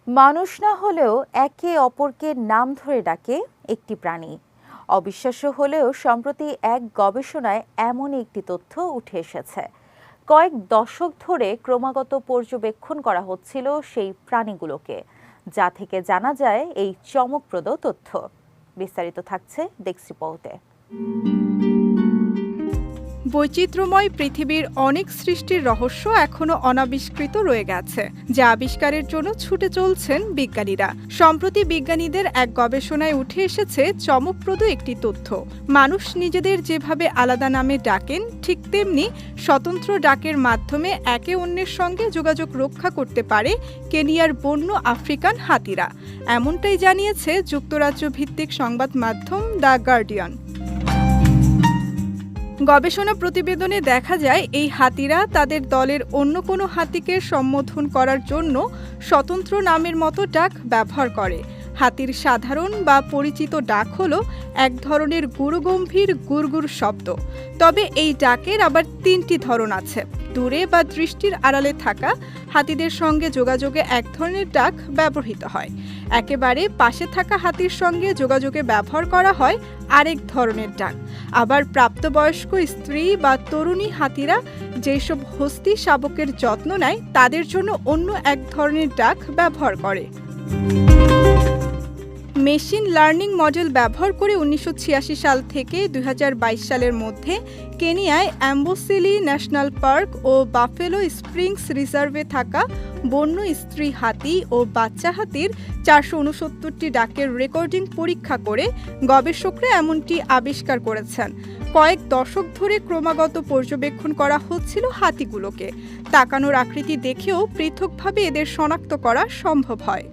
মানুষ না হলেও একে অপরকে নাম ধরে ডাকে একটি প্রাণী। অবিশ্বাস্য হলেও সম্প্রতি এক গবেষণায় এমন একটি তথ্য উঠে এসেছে। কয়েক দশক ধরে ক্রমাগত পর্যবেক্ষণ করা হচ্ছিল সেই প্রাণীগুলোকে, যা থেকে জানা যায় এই চমকপ্রদ তথ্য। বিস্তারিত থাকছে ডেস্ক রিপোর্টে। বৈচিত্র্যময় পৃথিবীর অনেক সৃষ্টির রহস্য এখনো অনাবিষ্কৃত রয়ে গেছে, যা আবিষ্কারের জন্য ছুটে চলছেন বিজ্ঞানীরা। সম্প্রতি বিজ্ঞানীদের এক গবেষণায় উঠে এসেছে চমকপ্রদ একটি তথ্য। মানুষ নিজেদের যেভাবে আলাদা নামে ডাকেন, ঠিক তেমনি স্বতন্ত্র ডাকের মাধ্যমে একে অন্যের সঙ্গে যোগাযোগ রক্ষা করতে পারে কেনিয়ার বন্য আফ্রিকান হাতিরা। এমনটাই জানিয়েছে যুক্তরাজ্য ভিত্তিক সংবাদ মাধ্যম দ্য গার্ডিয়ান। গবেষণা প্রতিবেদনে দেখা যায় এই হাতিরা তাদের দলের অন্য কোনো হাতিকে সম্বোধন করার জন্য স্বতন্ত্র নামের মতো ডাক ব্যবহার করে। হাতির সাধারণ বা পরিচিত ডাক হলো এক ধরনের গুরুগম্ভীর গুড়গুড় শব্দ। তবে এই ডাকের আবার তিনটি ধরন আছে। দূরে বা দৃষ্টির আড়ালে থাকা হাতিদের সঙ্গে যোগাযোগে এক ধরনের ডাক ব্যবহৃত হয়। একেবারে পাশে থাকা হাতির সঙ্গে যোগাযোগে ব্যবহার করা হয় আরেক ধরনের ডাক। আবার প্রাপ্তবয়স্ক স্ত্রী বা তরুণী হাতিরা যেসব হস্তি শাবকের যত্ন নেয়, তাদের জন্য অন্য এক ধরনের ডাক ব্যবহার করে। মেশিন লার্নিং মডেল ব্যবহার করে ১৯৮৬ সাল থেকে ২০২২ সালের মধ্যে কেনিয়ায় অ্যাম্বোসিলি ন্যাশনাল পার্ক ও বাফেলো স্প্রিংস রিজার্ভে থাকা বন্য স্ত্রী হাতি ও বাচ্চা হাতির ৪৬৯টি ডাকের রেকর্ডিং পরীক্ষা করে গবেষকরা এমনটি আবিষ্কার করেছেন। কয়েক দশক ধরে ক্রমাগত পর্যবেক্ষণ করা হচ্ছিল হাতিগুলোকে। তাকানোর আকৃতি দেখেও পৃথকভাবে এদের শনাক্ত করা সম্ভব হয়।